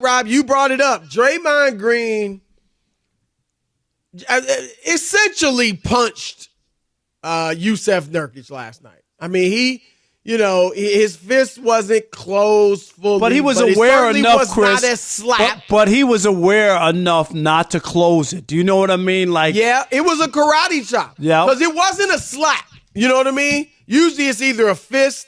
Rob, you brought it up. Draymond Green essentially punched Jusuf Nurkić last night. I mean, his fist wasn't closed fully, but he was aware enough, Chris. Not a slap. But he was aware enough not to close it. Do you know what I mean? Yeah, it was a karate chop. Yeah, because it wasn't a slap. You know what I mean? Usually it's either a fist,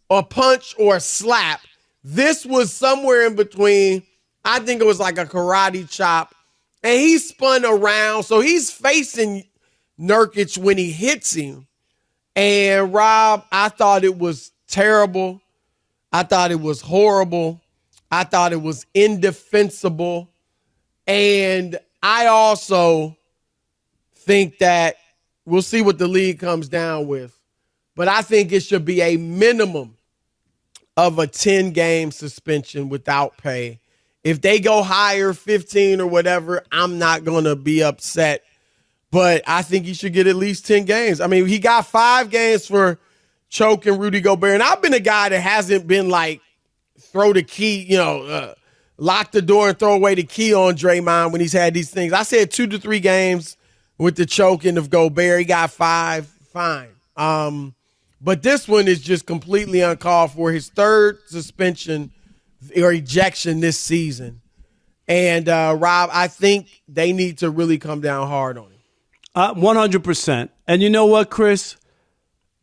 a punch, or a slap. This was somewhere in between. I think it was like a karate chop, and he spun around, so he's facing Nurkić when he hits him. And Rob, I thought it was terrible. I thought it was horrible. I thought it was indefensible. And I also think that we'll see what the league comes down with. But I think it should be a minimum of a 10-game suspension without pay. If they go higher, 15 or whatever, I'm not going to be upset. But I think he should get at least 10 games. I mean, he got 5 games for choking Rudy Gobert. And I've been a guy that hasn't been like throw the key, lock the door and throw away the key on Draymond when he's had these things. I said 2 to 3 games with the choking of Gobert. He got 5, fine. But this one is just completely uncalled for. His 3rd suspension or ejection this season. And, Rob, I think they need to really come down hard on him. 100%. And you know what, Chris?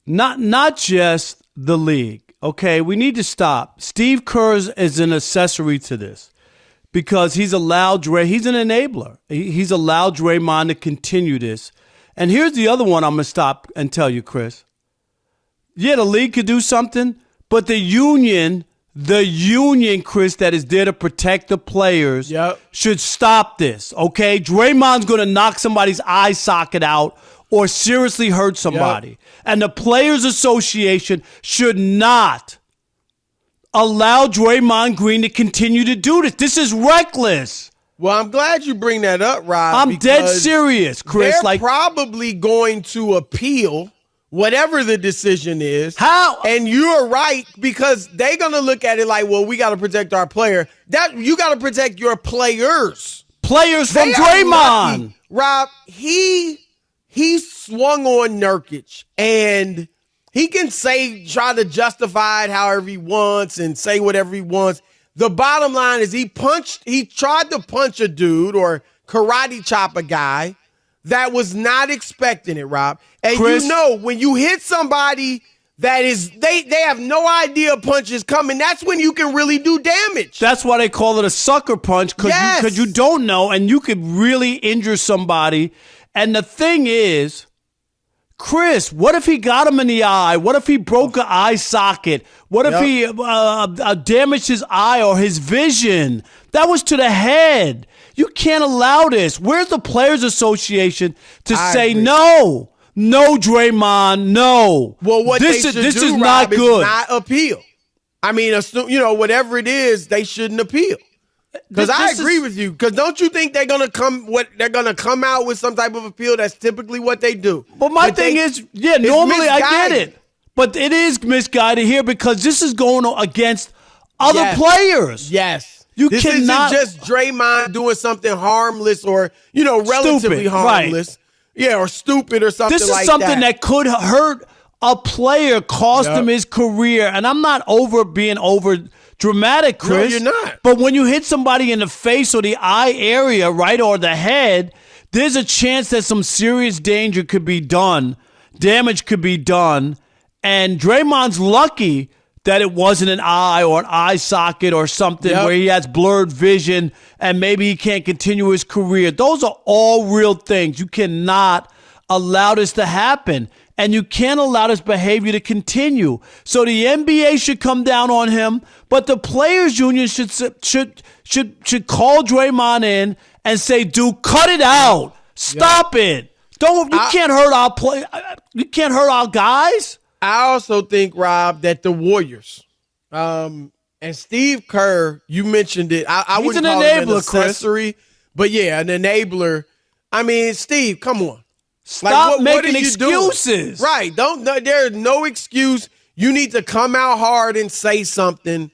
Not just the league, okay? We need to stop. Steve Kerr is an accessory to this because he's allowed he's an enabler. He's allowed Draymond to continue this. And here's the other one I'm going to stop and tell you, Chris. Yeah, the league could do something, but the union, Chris, that is there to protect the players should stop this, okay? Draymond's going to knock somebody's eye socket out or seriously hurt somebody. And the Players Association should not allow Draymond Green to continue to do this. This is reckless. Well, I'm glad you bring that up, Rob. I'm dead serious, Chris. They're probably going to appeal whatever the decision is. How? And you're right, because they're going to look at it like, well, we got to protect our player. You got to protect your players. Players from Draymond. Rob, he swung on Nurkić, and he can try to justify it however he wants and say whatever he wants. The bottom line is he tried to punch a dude or karate chop a guy that was not expecting it, Rob. And Chris, when you hit somebody that is, they have no idea a punch is coming, that's when you can really do damage. That's why they call it a sucker punch, because you don't know, and you could really injure somebody. And the thing is, Chris, what if he got him in the eye? What if he broke an eye socket? What if he damaged his eye or his vision? That was to the head. You can't allow this. Where's the Players Association to say no? No, Draymond, no. Well, what this they should this do, is Rob, not good. Is not appeal. I mean, whatever it is, they shouldn't appeal. Because I agree with you. Because don't you think they're gonna come out with some type of appeal? That's typically what they do. But my thing is, normally I get it, but it is misguided here because this is going against other players. Yes. This isn't just Draymond doing something harmless or, relatively harmless. Right. Yeah, or stupid or something like that. This is something that could hurt a player, cost him his career. And I'm not being over dramatic, Chris. No, you're not. But when you hit somebody in the face or the eye area, right, or the head, there's a chance that some serious danger could be done. Damage could be done. And Draymond's lucky that it wasn't an eye or an eye socket or something where he has blurred vision and maybe he can't continue his career. Those are all real things. You cannot allow this to happen, and you can't allow this behavior to continue. So the NBA should come down on him, but the Players Union should call Draymond in and say, "Dude, cut it out. Stop it. You can't hurt our play. You can't hurt our guys." I also think, Rob, that the Warriors and Steve Kerr, you mentioned it. I wouldn't call him an accessory, but an enabler. I mean, Steve, come on. Stop making excuses. Doing? Right. There's no excuse. You need to come out hard and say something.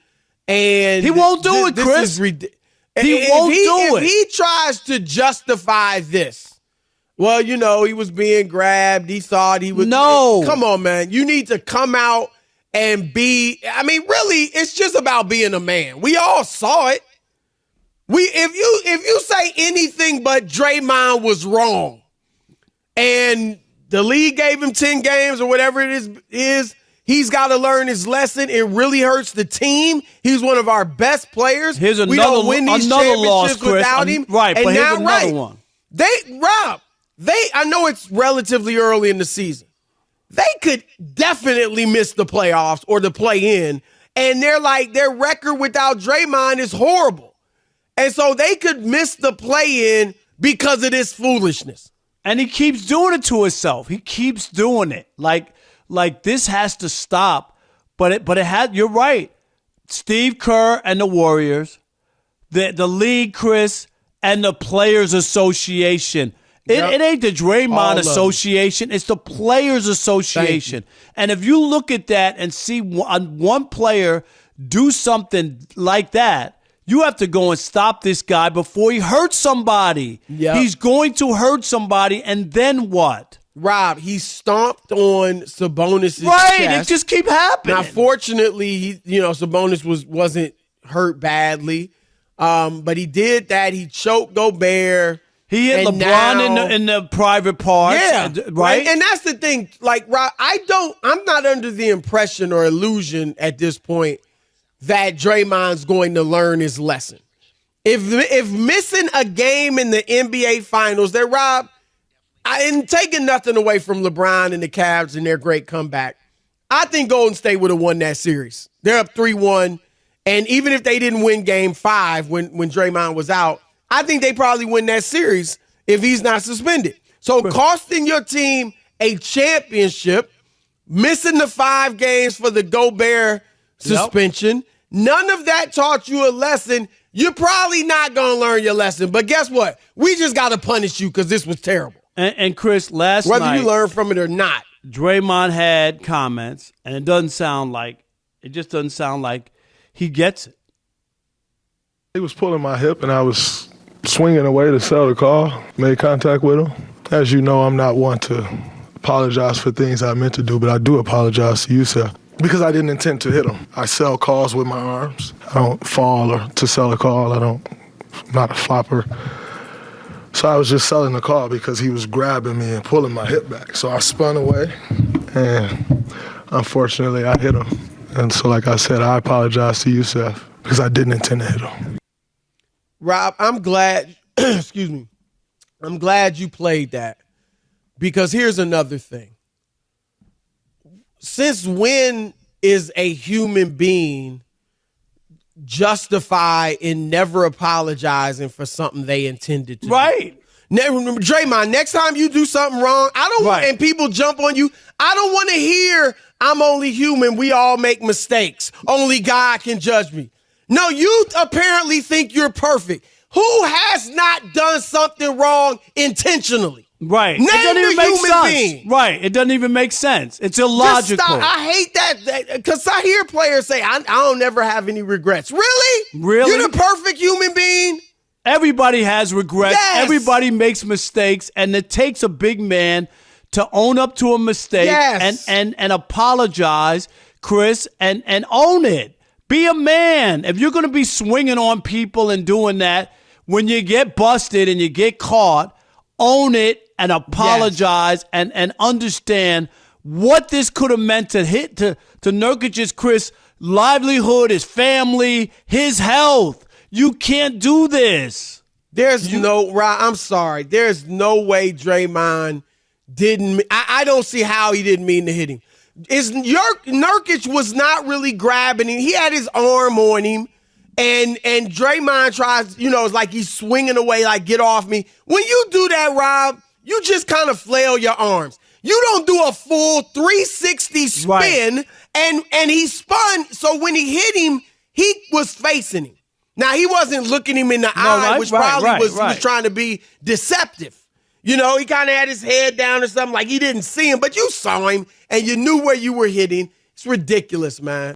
And he won't do it, Chris. He won't do If it. he tries to justify this, well, he was being grabbed. He thought he would. No. Come on, man. You need to come out and really, it's just about being a man. We all saw it. If you say anything but Draymond was wrong, and the league gave him 10 games or whatever it is, he's got to learn his lesson. It really hurts the team. He's one of our best players. Here's we don't win these championships loss, Chris. without him. Right, and but now, here's another one. I know it's relatively early in the season. They could definitely miss the playoffs or the play-in, and their record without Draymond is horrible. And so they could miss the play-in because of this foolishness. And he keeps doing it to himself. He keeps doing it. Like this has to stop. But it had. You're right. Steve Kerr and the Warriors, the league, Chris, and the Players Association. It ain't the Draymond Association. It's the Players Association. And if you look at that and see one player do something like that, you have to go and stop this guy before he hurts somebody. Yep. He's going to hurt somebody, and then what? Rob, he stomped on Sabonis' Right, chest. it just keep happening. Now, fortunately, Sabonis wasn't hurt badly, but he did that. He choked Gobert. He hit LeBron in the private parts. Yeah, right. And that's the thing. Like, Rob, I'm not under the impression or illusion at this point that Draymond's going to learn his lesson. If missing a game in the NBA Finals, Rob, I ain't taking nothing away from LeBron and the Cavs and their great comeback. I think Golden State would have won that series. They're up 3-1, and even if they didn't win Game 5 when Draymond was out, I think they probably win that series if he's not suspended. So costing your team a championship, missing the 5 games for the Gobert suspension, none of that taught you a lesson. You're probably not going to learn your lesson. But guess what? We just got to punish you because this was terrible. And Chris, last night, whether you learn from it or not, Draymond had comments, and it just doesn't sound like he gets it. He was pulling my hip, and I was swinging away to sell the call, made contact with him. As you know, I'm not one to apologize for things I meant to do, but I do apologize to you, sir, because I didn't intend to hit him. I sell calls with my arms. I don't fall or to sell a call. I'm not a flopper. So I was just selling the call because he was grabbing me and pulling my hip back. So I spun away, and unfortunately, I hit him. And so, like I said, I apologize to Jusuf because I didn't intend to hit him. Rob, I'm glad, excuse me, I'm glad you played that, because here's another thing. Since when is a human being justify in never apologizing for something they intended to do? Right. Draymond, next time you do something wrong, I don't want, and people jump on you, I don't want to hear, I'm only human, we all make mistakes, only God can judge me. No, you apparently think you're perfect. Who has not done something wrong intentionally? Right. Name it doesn't even make sense. Being. Right. It doesn't even make sense. It's illogical. Just stop. I hate that because I hear players say, I don't never have any regrets. Really? Really? You're the perfect human being? Everybody has regrets. Yes. Everybody makes mistakes, and it takes a big man to own up to a mistake and apologize, Chris, and own it. Be a man. If you're going to be swinging on people and doing that, when you get busted and you get caught, own it and apologize and understand what this could have meant to Nurkic's, Chris, livelihood, his family, his health. You can't do this. I'm sorry. There's no way Draymond didn't. I don't see how he didn't mean to hit him. Nurkic was not really grabbing him. He had his arm on him. And Draymond tries, it's like he's swinging away, like, get off me. When you do that, Rob, you just kind of flail your arms. You don't do a full 360 spin, right. and he spun. So when he hit him, he was facing him. Now, he wasn't looking him in the eye, which probably was trying to be deceptive. He kind of had his head down or something, like he didn't see him, but you saw him, and you knew where you were hitting. It's ridiculous, man.